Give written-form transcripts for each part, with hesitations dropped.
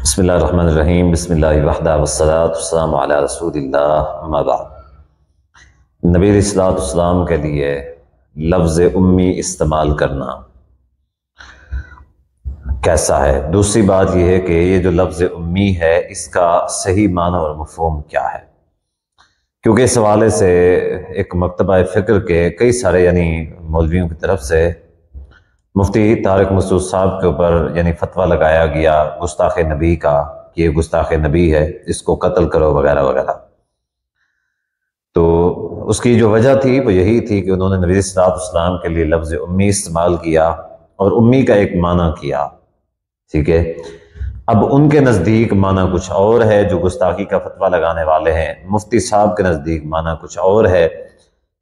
بسم اللہ الرحمن الرحیم، بسم اللہ وحدہ والصلاة والسلام علی رسول اللہ، اما بعد۔ نبی علیہ الصلوۃ والسلام کے لیے لفظ امی استعمال کرنا کیسا ہے؟ دوسری بات یہ ہے کہ یہ جو لفظ امی ہے اس کا صحیح معنی اور مفہوم کیا ہے، کیونکہ اس حوالے سے ایک مکتبہ فکر کے کئی سارے مولویوں کی طرف سے مفتی طارق مسعود صاحب کے اوپر فتویٰ لگایا گیا گستاخ نبی کا کہ یہ گستاخ نبی ہے، اس کو قتل کرو وغیرہ وغیرہ۔ تو اس کی جو وجہ تھی وہ یہی تھی کہ انہوں نے نبی صلی اللہ علیہ وسلم کے لیے لفظ امی استعمال کیا اور امی کا ایک معنی کیا، ٹھیک ہے۔ اب ان کے نزدیک معنی کچھ اور ہے، جو گستاخی کا فتویٰ لگانے والے ہیں، مفتی صاحب کے نزدیک معنی کچھ اور ہے۔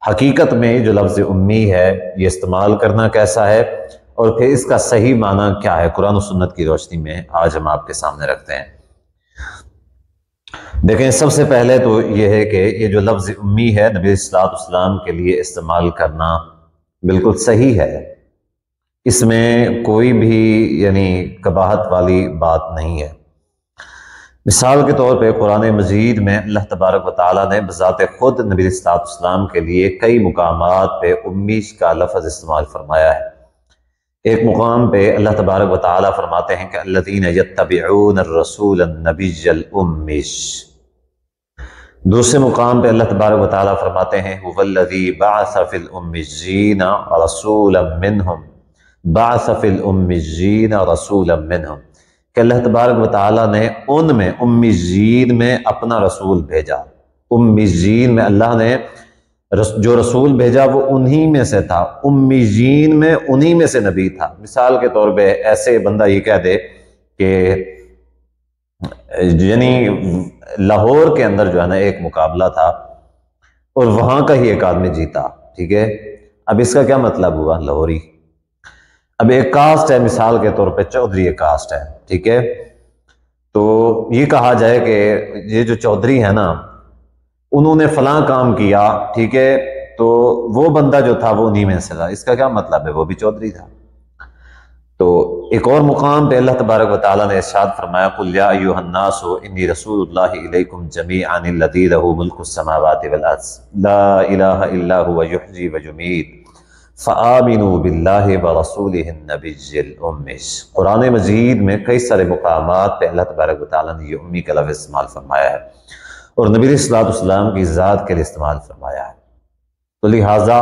حقیقت میں جو لفظ امی ہے یہ استعمال کرنا کیسا ہے اور پھر اس کا صحیح معنی کیا ہے، قرآن و سنت کی روشنی میں آج ہم آپ کے سامنے رکھتے ہیں۔ دیکھیں، سب سے پہلے تو یہ ہے کہ یہ جو لفظ امی ہے نبی صلی اللہ علیہ وسلم کے لیے استعمال کرنا بالکل صحیح ہے، اس میں کوئی بھی قباحت والی بات نہیں ہے۔ مثال کے طور پہ قرآن مجید میں اللہ تبارک و تعالیٰ نے بذات خود نبی صلی اللہ علیہ وسلم کے لیے کئی مقامات پہ امی کا لفظ استعمال فرمایا ہے۔ ایک مقام پہ اللہ تبارک و تعالیٰ فرماتے ہیں کہ الذین یتبعون الرسول النبی الامی، دوسرے مقام پہ اللہ تبارک و تعالیٰ فرماتے ہیں هو الذی بعث فی الامیین رسولا منہم، بعث فی الامیین رسولا منہم، کہ اللہ تبارک و تعالیٰ نے ان میں امیین میں اپنا رسول بھیجا۔ امیین میں اللہ نے جو رسول بھیجا وہ انہی میں سے تھا، امیین میں انہی میں سے نبی تھا۔ مثال کے طور پہ ایسے بندہ یہ کہہ دے کہ لاہور کے اندر جو ہے نا ایک مقابلہ تھا اور وہاں کا ہی ایک آدمی جیتا، ٹھیک ہے۔ اب اس کا کیا مطلب ہوا؟ لاہوری۔ اب ایک کاسٹ ہے، مثال کے طور پہ چودھری ایک کاسٹ ہے، ٹھیک ہے۔ تو یہ کہا جائے کہ یہ جو چودھری ہے نا انہوں نے فلاں کام کیا، ٹھیک ہے، تو وہ بندہ جو تھا وہ انہی میں سے تھا، اس کا کیا مطلب ہے؟ وہ بھی چودھری تھا۔ تو ایک اور مقام پہ اللہ تبارک و تعالیٰ نے ارشاد فرمایا قل یا ایھا الناس انی رسول اللہ الیکم جمیعا الذی لہ ملک السماوات والارض لا الہ الا هو یحیی ویمیت فآمنوا باللہ ورسولہ النبی الامی۔ قرآن مجید میں کئی سارے مقامات پہ اللہ تبارک و تعالیٰ نے یہ امی کا لفظ استعمال فرمایا ہے اور نبی علیہ الصلوۃ والسلام کی ذات کے لیے استعمال فرمایا ہے۔ تو لہٰذا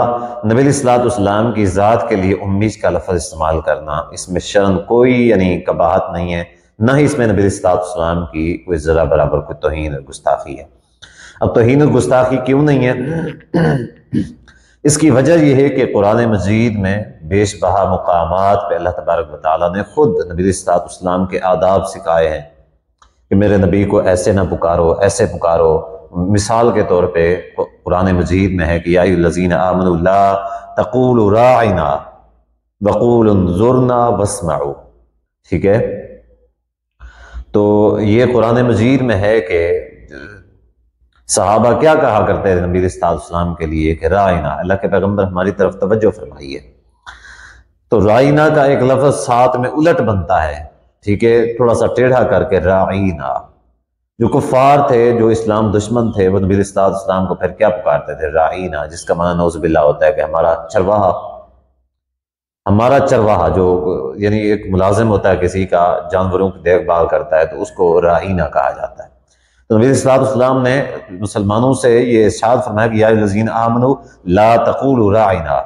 نبی علیہ الصلوۃ والسلام کی ذات کے لیے امی کا لفظ استعمال کرنا، اس میں شرعاً کوئی قباحت نہیں ہے، نہ ہی اس میں نبی علیہ الصلوۃ والسلام کی کوئی ذرا برابر کوئی توہین اور گستاخی ہے۔ اب توہین اور گستاخی کیوں نہیں ہے؟ اس کی وجہ یہ ہے کہ قرآن مجید میں بیش بہا مقامات پہ اللہ تبارک و تعالیٰ نے خود نبی علیہ الصلوۃ والسلام کے آداب سکھائے ہیں کہ میرے نبی کو ایسے نہ پکارو، ایسے پکارو۔ مثال کے طور پہ قرآن مجید میں ہے کہ یا ایھا الذین آمنوا لا تقولوا راعنا وقولوا انظرنا واسمعوا، ٹھیک ہے۔ تو یہ قرآن مجید میں ہے کہ صحابہ کیا کہا کرتے تھے نبی علیہ الصلوۃ والسلام کے لیے کہ راعنا، اللہ کے پیغمبر ہماری طرف توجہ فرمائیے۔ تو راعنا کا ایک لفظ ساتھ میں الٹ بنتا ہے، ٹھیک ہے، تھوڑا سا ٹیڑھا کر کے راعینا۔ جو کفار تھے، جو اسلام دشمن تھے، وہ نبی علیہ الصلوۃ والسلام کو پھر کیا پکارتے تھے؟ راعینا، جس کا معنی نعوذ باللہ ہوتا ہے کہ ہمارا چرواہا جو ایک ملازم ہوتا ہے کسی کا، جانوروں کی دیکھ بھال کرتا ہے، تو اس کو راعینا کہا جاتا ہے۔ تو نبی علیہ الصلوۃ والسلام نے مسلمانوں سے یہ ارشاد فرمایا کہ یا ایھا الذین آمنوا لا تقولوا راعینا۔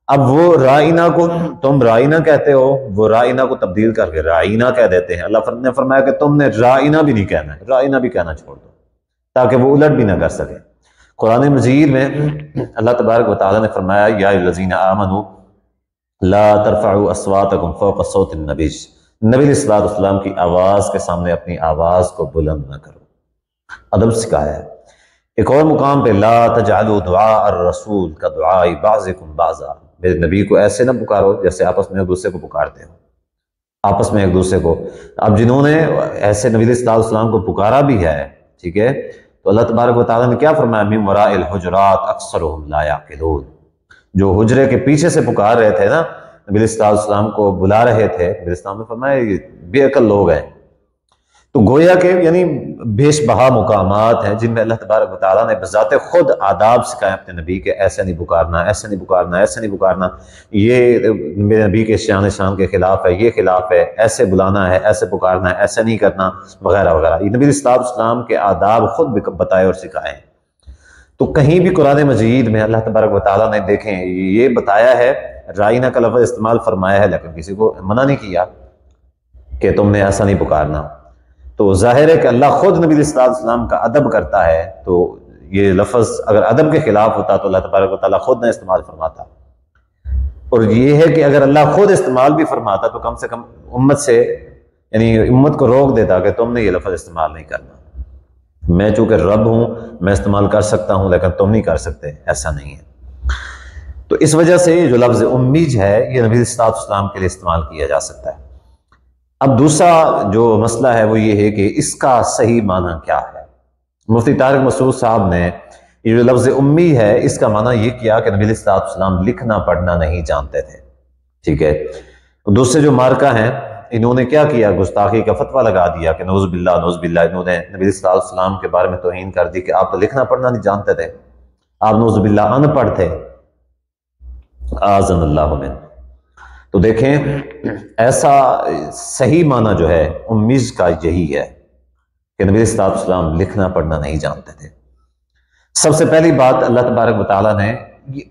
اب وہ رائنا کو تم رائنا کہتے ہو، وہ رائنا کو تبدیل کر کے رائنا کہہ دیتے ہیں۔ اللہ نے فرمایا کہ تم نے رائنا بھی نہیں کہنا ہے، رائنا بھی کہنا چھوڑ دو تاکہ وہ الٹ بھی نہ کر سکے۔ قرآن مجید میں اللہ تبارک و تعالیٰ نے فرمایا یا ایھا الذین آمنوا لا ترفعوا اصواتکم فوق صوت النبی، نبی علیہ الصلوۃ والسلام کی آواز کے سامنے اپنی آواز کو بلند نہ کرو، ادب سکھایا ہے۔ ایک اور مقام پہ لا تجعلوا دعاء الرسول کدعاء بعضکم بعضا، میرے نبی کو ایسے نہ پکارو جیسے آپس میں ایک دوسرے کو پکارتے ہو، آپس میں ایک دوسرے کو۔ اب جنہوں نے ایسے نبی علیہ الصلوۃ والسلام کو پکارا بھی ہے، ٹھیک ہے، تو اللہ تبارک و تعالیٰ نے کیا فرمایا؟ من وراء الحجرات اکثرهم لا یعقلون، جو حجرے کے پیچھے سے پکار رہے تھے نا، نبی علیہ الصلوۃ والسلام کو بلا رہے تھے، نبی علیہ السلام نے فرمایا یہ بے عقل لوگ ہیں۔ تو گویا کہ یعنی بیش بہا مقامات ہیں جن میں اللہ تبارک و تعالیٰ نے بذات خود آداب سکھائے اپنے نبی کے، ایسے نہیں پکارنا، ایسے نہیں پکارنا، ایسے نہیں پکارنا، یہ میرے نبی کے شان کے خلاف ہے، یہ خلاف ہے، ایسے بلانا ہے، ایسے پکارنا ہے، ایسے نہیں کرنا، وغیرہ وغیرہ۔ یہ نبی صلی اللہ علیہ وسلم کے آداب خود بتائے اور سکھائے ہیں۔ تو کہیں بھی قرآن مجید میں اللہ تبارک و تعالیٰ نے دیکھیں یہ بتایا ہے، رائنا کا لفظ استعمال فرمایا ہے، لیکن کسی کو منع نہیں کیا کہ تم نے ایسا نہیں پکارنا۔ تو ظاہر ہے کہ اللہ خود نبی صلی اللہ علیہ وسلم کا ادب کرتا ہے، تو یہ لفظ اگر ادب کے خلاف ہوتا تو اللہ تبارک و تعالیٰ خود نہ استعمال فرماتا، اور یہ ہے کہ اگر اللہ خود استعمال بھی فرماتا تو کم سے کم امت سے یعنی امت کو روک دیتا کہ تم نے یہ لفظ استعمال نہیں کرنا، میں چونکہ رب ہوں میں استعمال کر سکتا ہوں لیکن تم نہیں کر سکتے، ایسا نہیں ہے۔ تو اس وجہ سے جو لفظ امیج ہے یہ نبی صلی اللہ علیہ وسلم کے لیے استعمال کیا جا سکتا ہے۔ اب دوسرا جو مسئلہ ہے وہ یہ ہے کہ اس کا صحیح معنی کیا ہے۔ مفتی طارق مسعود صاحب نے یہ جو لفظ امی ہے اس کا معنی یہ کیا کہ نبی صلی اللہ علیہ وسلم لکھنا پڑھنا نہیں جانتے تھے، ٹھیک ہے۔ دوسرے جو مارکہ ہیں انہوں نے کیا کیا، گستاخی کا فتویٰ لگا دیا کہ نعوذ باللہ نعوذ باللہ، انہوں نے نبی صلی اللہ علیہ وسلم کے بارے میں توہین کر دی کہ آپ تو لکھنا پڑھنا نہیں جانتے تھے، آپ نعوذ باللہ ان پڑھ تھے، اعاذنا اللہ من۔ تو دیکھیں ایسا صحیح معنی جو ہے امیز کا یہی ہے کہ نبی صلی اللہ علیہ وسلم لکھنا پڑھنا نہیں جانتے تھے۔ سب سے پہلی بات اللہ تبارک و تعالیٰ نے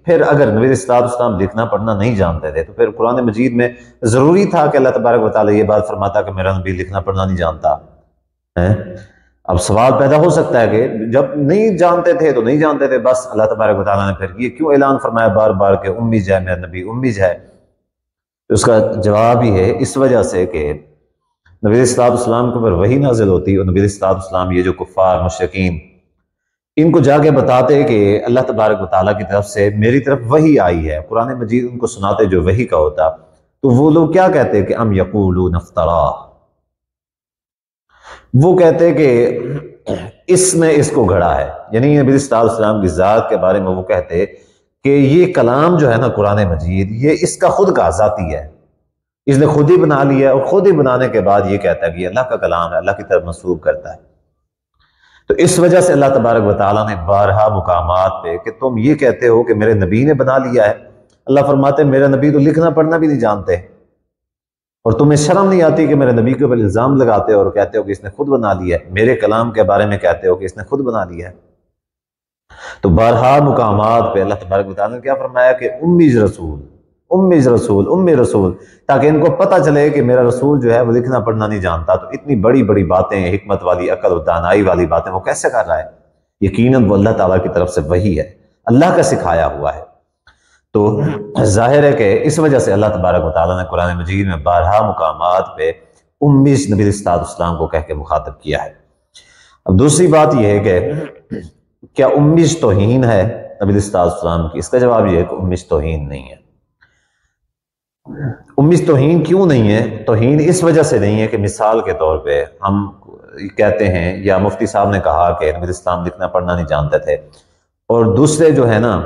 پھر اگر نبی صلی اللہ علیہ وسلم لکھنا پڑھنا نہیں جانتے تھے تو پھر قرآن مجید میں ضروری تھا کہ اللہ تبارک و تعالیٰ یہ بات فرماتا کہ میرا نبی لکھنا پڑھنا نہیں جانتا ہے۔ اب سوال پیدا ہو سکتا ہے کہ جب نہیں جانتے تھے تو نہیں جانتے تھے، بس اللہ تبارک و تعالیٰ نے پھر یہ کیوں اعلان فرمایا بار بار کہ امیز ہے میرا نبی، امیز ہے؟ اس کا جواب ہی ہے اس وجہ سے کہ نبی صلی اللہ علیہ وسلم کے اوپر وحی نازل ہوتی اور نبی صلی اللہ علیہ وسلم یہ جو کفار مشرکین ان کو جا کے بتاتے کہ اللہ تبارک و تعالیٰ کی طرف سے میری طرف وحی آئی ہے، قرآن مجید ان کو سناتے جو وحی کا ہوتا، تو وہ لوگ کیا کہتے کہ ام یقولون افترا، وہ کہتے کہ اس نے اس کو گھڑا ہے، یعنی نبی صلی اللہ علیہ وسلم کی ذات کے بارے میں وہ کہتے کہ یہ کلام جو ہے نا قرآن مجید یہ اس کا خود کا ذاتی ہے، اس نے خود ہی بنا لیا، اور خود ہی بنانے کے بعد یہ کہتا ہے کہ یہ اللہ کا کلام ہے، اللہ کی طرف منسوب کرتا ہے۔ تو اس وجہ سے اللہ تبارک و تعالیٰ نے بارہا مقامات پہ کہ تم یہ کہتے ہو کہ میرے نبی نے بنا لیا ہے، اللہ فرماتے ہیں میرے نبی تو لکھنا پڑھنا بھی نہیں جانتے، اور تمہیں شرم نہیں آتی کہ میرے نبی کے اوپر الزام لگاتے ہو اور کہتے ہو کہ اس نے خود بنا لیا ہے، میرے کلام کے بارے میں کہتے ہو کہ اس نے خود بنا لیا ہے۔ تو بارہا مقامات پہ اللہ تبارک و تعالیٰ نے کیا فرمایا کہ امیز رسول، امیز رسول، امی رسول، تاکہ ان کو پتہ چلے کہ میرا رسول جو ہے وہ لکھنا پڑھنا نہیں جانتا، تو اتنی بڑی بڑی باتیں، حکمت والی، عقل و دانائی والی باتیں وہ کیسے کر رہا ہے؟ یقیناً وہ اللہ تعالیٰ کی طرف سے وحی ہے، اللہ کا سکھایا ہوا ہے۔ تو ظاہر ہے کہ اس وجہ سے اللہ تبارک و تعالیٰ نے قرآن مجید میں بارہا مقامات پہ امیز نبی صلی اللہ علیہ وسلم کو کہہ کے مخاطب کیا ہے۔ اب دوسری بات یہ ہے کہ کیا امیز توہین ہے نبی صلی اللہ علیہ وسلم کی؟ اس کا جواب یہ ہے کہ امیز توہین نہیں ہے۔ امیز توہین کیوں نہیں ہے؟ توہین اس وجہ سے نہیں ہے کہ مثال کے طور پہ ہم کہتے ہیں یا مفتی صاحب نے کہا کہ نبی اسلام لکھنا پڑھنا نہیں جانتے تھے، اور دوسرے جو ہے نا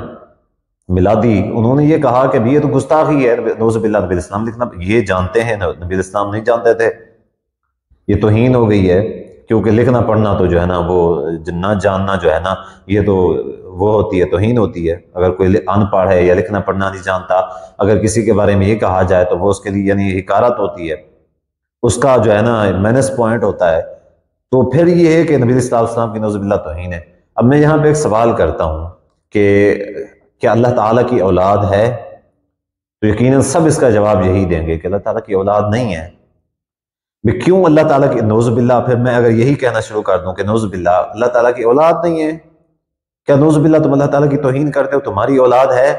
میلادی انہوں نے یہ کہا کہ یہ تو گستاخی ہے، نعوذ باللہ نبی اسلام لکھنا یہ جانتے ہیں، نبی اسلام نہیں جانتے تھے، یہ توہین ہو گئی ہے، کیونکہ لکھنا پڑھنا تو جو ہے نا وہ نہ جاننا جو ہے نا یہ تو وہ ہوتی ہے، توہین ہوتی ہے۔ اگر کوئی ان پڑھ ہے یا لکھنا پڑھنا نہیں جانتا، اگر کسی کے بارے میں یہ کہا جائے تو وہ اس کے لیے یعنی حکارت ہوتی ہے، اس کا جو ہے نا مائنس پوائنٹ ہوتا ہے، تو پھر یہ ہے کہ نبی صلی اللہ علیہ وسلم کی نعوذ باللہ توہین ہے۔ اب میں یہاں پہ ایک سوال کرتا ہوں کہ کیا اللہ تعالیٰ کی اولاد ہے؟ تو یقیناً سب اس کا جواب یہی دیں گے کہ اللہ تعالیٰ کی اولاد نہیں ہے۔ کیوں اللہ تعالیٰ کی نعوذ باللہ؟ پھر میں اگر یہی کہنا شروع کر دوں کہ نعوذ باللہ اللہ تعالیٰ کی اولاد نہیں ہے، کیا نعوذ باللہ تم اللہ تعالیٰ کی توہین کرتے ہو، تمہاری اولاد ہے،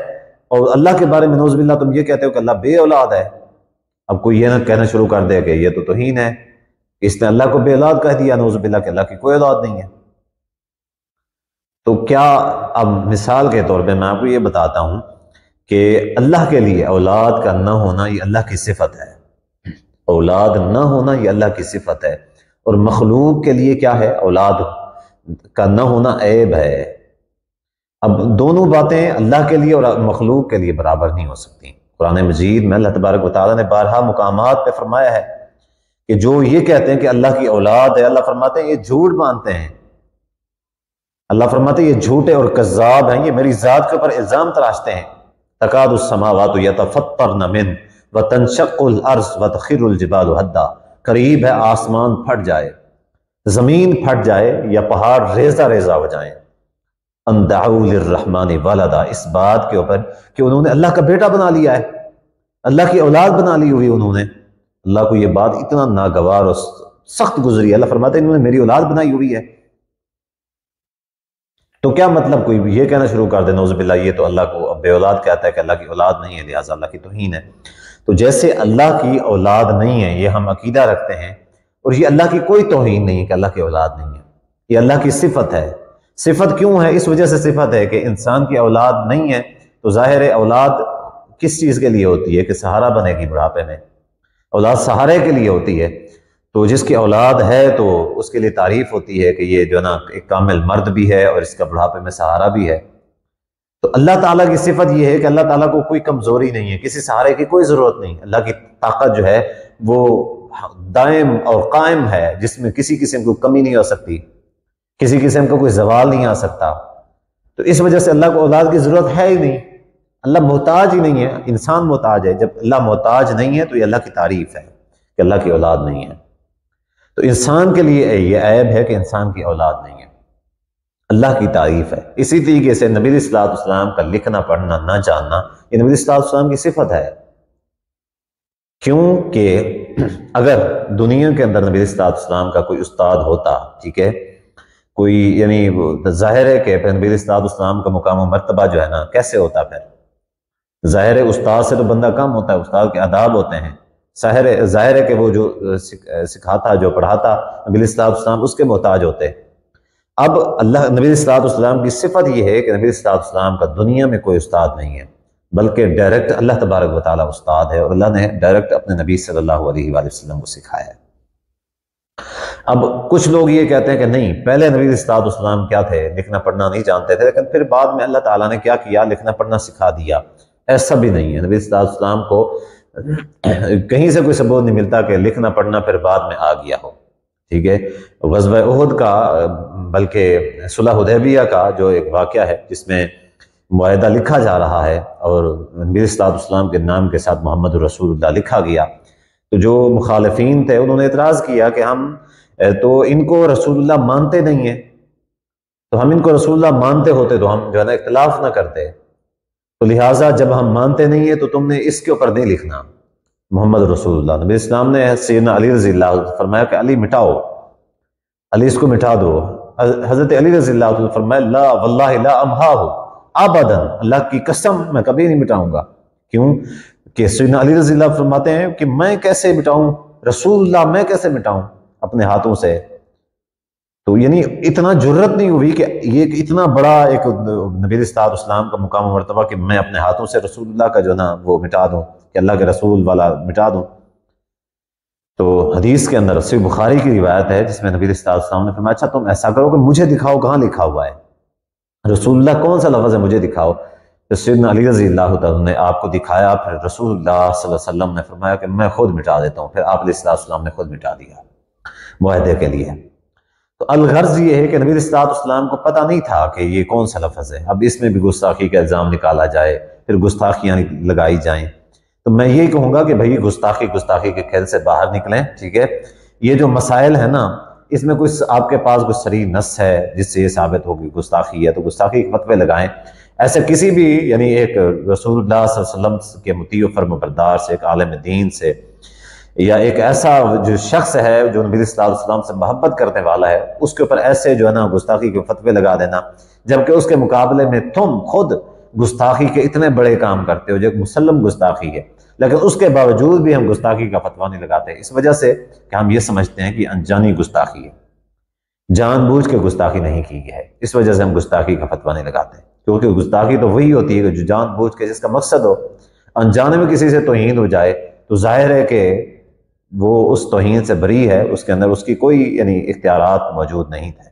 اور اللہ کے بارے میں نعوذ باللہ تم یہ کہتے ہو کہ اللہ بے اولاد ہے؟ اب کوئی یہ نہ کہنا شروع کر دے کہ یہ تو توہین ہے، اس نے اللہ کو بے اولاد کہہ دیا، نعوذ باللہ کہ اللہ کی کوئی اولاد نہیں ہے۔ تو کیا اب مثال کے طور پہ میں آپ کو یہ بتاتا ہوں کہ اللہ کے لیے اولاد کا نہ ہونا یہ اللہ کی صفت ہے، اولاد نہ ہونا یہ اللہ کی صفت ہے، اور مخلوق کے لیے کیا ہے؟ اولاد کا نہ ہونا عیب ہے۔ اب دونوں باتیں اللہ کے لیے اور مخلوق کے لیے برابر نہیں ہو سکتی۔ قرآن مجید میں اللہ تبارک و تعالیٰ نے بارہا مقامات پہ فرمایا ہے کہ جو یہ کہتے ہیں کہ اللہ کی اولاد ہے، اللہ فرماتے ہیں یہ جھوٹ مانتے ہیں. اللہ فرماتے ہیں یہ جھوٹے اور کذاب ہیں، یہ میری ذات کے اوپر الزام تراشتے ہیں. تکاد السماوات یتفطرن من وتنشق الارض وتخر الجبال ہدا، قریب ہے آسمان پھٹ جائے، زمین پھٹ جائے یا پہاڑ ریزہ ریزہ ہو جائیں. ان دعوا للرحمن ولدا، اس بات کے اوپر کہ انہوں نے اللہ کا بیٹا بنا لیا ہے، اللہ کی اولاد بنا لی ہوئی انہوں نے. اللہ کو یہ بات اتنا ناگوار اور سخت گزری. اللہ فرماتے ہیں انہوں نے میری اولاد بنائی ہوئی ہے. تو کیا مطلب کوئی یہ کہنا شروع کر دے نعوذ باللہ یہ تو اللہ کو بے اولاد کہتا ہے کہ اللہ کی اولاد نہیں ہے، لہٰذا اللہ کی توہین ہے. تو جیسے اللہ کی اولاد نہیں ہے یہ ہم عقیدہ رکھتے ہیں، اور یہ اللہ کی کوئی توہین نہیں ہے کہ اللہ کی اولاد نہیں ہے، یہ اللہ کی صفت ہے. صفت کیوں ہے؟ اس وجہ سے صفت ہے کہ انسان کی اولاد نہیں ہے تو ظاہر ہے اولاد کس چیز کے لیے ہوتی ہے کہ سہارا بنے گی بڑھاپے میں، اولاد سہارے کے لیے ہوتی ہے. تو جس کی اولاد ہے تو اس کے لیے تعریف ہوتی ہے کہ یہ جو نا ایک کامل مرد بھی ہے اور اس کا بڑھاپے میں سہارا بھی ہے. تو اللہ تعالیٰ کی صفت یہ ہے کہ اللہ تعالیٰ کو کوئی کمزوری نہیں ہے، کسی سہارے کی کوئی ضرورت نہیں. اللہ کی طاقت جو ہے وہ دائم اور قائم ہے، جس میں کسی قسم کی کمی نہیں ہو سکتی، کسی قسم کا کوئی زوال نہیں آ سکتا. تو اس وجہ سے اللہ کو اولاد کی ضرورت ہے ہی نہیں. اللہ محتاج ہی نہیں ہے، انسان محتاج ہے. جب اللہ محتاج نہیں ہے تو یہ اللہ کی تعریف ہے کہ اللہ کی اولاد نہیں ہے. تو انسان کے لیے یہ عیب ہے کہ انسان کی اولاد نہیں ہے، اللہ کی تعریف ہے. اسی طریقے سے نبی علیہ الصلوۃ والسلام کا لکھنا پڑھنا نہ جاننا یہ نبی علیہ الصلوۃ والسلام کی صفت ہے. کیونکہ اگر دنیا کے اندر نبی علیہ الصلوۃ والسلام کا کوئی استاد ہوتا، ٹھیک ہے، کوئی یعنی ظاہر ہے کہ نبی علیہ الصلوۃ والسلام کا مقام و مرتبہ جو ہے نا کیسے ہوتا؟ پھر ظاہر ہے استاد سے تو بندہ کم ہوتا ہے، استاد کے آداب ہوتے ہیں. ظاہر ہے کہ وہ جو سکھاتا جو پڑھاتا نبی علیہ الصلوۃ والسلام اس کے محتاج ہوتے. اب اللہ نبی علیہ الصلوۃ والسلام کی صفت یہ ہے کہ نبی علیہ الصلوۃ والسلام کا دنیا میں کوئی استاد نہیں ہے، بلکہ ڈائریکٹ اللہ تبارک و تعالیٰ استاد ہے، اور اللہ نے ڈائریکٹ اپنے نبی صلی اللہ علیہ وآلہ وسلم کو سکھایا ہے. اب کچھ لوگ یہ کہتے ہیں کہ نہیں، پہلے نبی علیہ الصلوۃ والسلام کیا تھے؟ لکھنا پڑھنا نہیں جانتے تھے، لیکن پھر بعد میں اللہ تعالیٰ نے کیا کیا؟ لکھنا پڑھنا سکھا دیا. ایسا بھی نہیں ہے. نبی صلی اللہ علیہ وسلم کو کہیں سے کوئی ثبوت نہیں ملتا کہ لکھنا پڑھنا پھر بعد میں آ گیا ہو. ٹھیک ہے، غزوہ احد کا بلکہ صلح حدیبیہ کا جو ایک واقعہ ہے جس میں معاہدہ لکھا جا رہا ہے اور نبی صلی اللہ علیہ وسلم کے نام کے ساتھ محمد رسول اللہ لکھا گیا، تو جو مخالفین تھے انہوں نے اعتراض کیا کہ ہم تو ان کو رسول اللہ مانتے نہیں ہیں، تو ہم ان کو رسول اللہ مانتے ہوتے تو ہم جو ہے نا اختلاف نہ کرتے. تو لہٰذا جب ہم مانتے نہیں ہیں تو تم نے اس کے اوپر نہیں لکھنا محمد رسول اللہ. نبی اسلام نے سیدنا علی رضی اللہ عنہ فرمایا کہ علی مٹاؤ، علی اس کو مٹا دو. حضرت علی رضی اللہ عنہ فرمایا لا واللہ لا امحاہ ابدا، اللہ کی قسم میں کبھی نہیں مٹاؤں گا. کیوں کہ سیدنا علی رضی اللہ فرماتے ہیں کہ میں کیسے مٹاؤں رسول اللہ، میں کیسے مٹاؤں اپنے ہاتھوں سے. تو یعنی اتنا جرت نہیں ہوئی کہ یہ اتنا بڑا ایک نبی علیہ الصلوۃ والسلام کا مقام و مرتبہ کہ میں اپنے ہاتھوں سے رسول اللہ کا جو نا وہ مٹا دوں، کہ اللہ کے رسول والا مٹا دوں. تو حدیث کے اندر صحیح بخاری کی روایت ہے جس میں نبی علیہ الصلوۃ والسلام نے فرمایا اچھا تم ایسا کرو کہ مجھے دکھاؤ کہاں لکھا ہوا ہے، رسول اللہ کون سا لفظ ہے مجھے دکھاؤ. تو سیدنا علی رضی اللہ تعالیٰ نے آپ کو دکھایا، پھر رسول اللہ صلی اللہ علیہ وسلم نے فرمایا کہ میں خود مٹا دیتا ہوں. پھر آپ علیہ الصلوۃ والسلام نے خود مٹا دیا معاہدے کے لیے. تو الغرض یہ ہے کہ نبی علیہ الصلوۃ والسلام کو پتہ نہیں تھا کہ یہ کون سا لفظ ہے. اب اس میں بھی گستاخی کا الزام نکالا جائے، پھر گستاخیاں لگائی جائیں. تو میں یہی کہوں گا کہ بھائی گستاخی کے کھیل سے باہر نکلیں. ٹھیک ہے، یہ جو مسائل ہیں نا اس میں کوئی آپ کے پاس کوئی صریح نص ہے جس سے یہ ثابت ہوگی گستاخی ہے تو گستاخی کے فتوے لگائیں. ایسے کسی بھی یعنی ایک رسول اللہ صلی اللہ علیہ وسلم کے مطیع و فرم بردار سے، ایک عالم دین سے، یا ایک ایسا جو شخص ہے جو نبی صلی اللہ علیہ وسلم سے محبت کرنے والا ہے، اس کے اوپر ایسے جو ہے نا گستاخی کے فتوے لگا دینا، جبکہ اس کے مقابلے میں تم خود گستاخی کے اتنے بڑے کام کرتے ہو جو ایک مسلم گستاخی ہے، لیکن اس کے باوجود بھی ہم گستاخی کا فتویٰ نہیں لگاتے. اس وجہ سے کہ ہم یہ سمجھتے ہیں کہ انجانی گستاخی ہے، جان بوجھ کے گستاخی نہیں کی ہے. اس وجہ سے ہم گستاخی کا فتویٰ نہیں لگاتے، کیونکہ گستاخی تو وہی ہوتی ہے کہ جو جان بوجھ کے جس کا مقصد ہو انجانے میں کسی سے توہین ہو جائے تو ظاہر ہے کہ وہ اس توہین سے بری ہے، اس کے اندر اس کی کوئی یعنی اختیارات موجود نہیں تھے.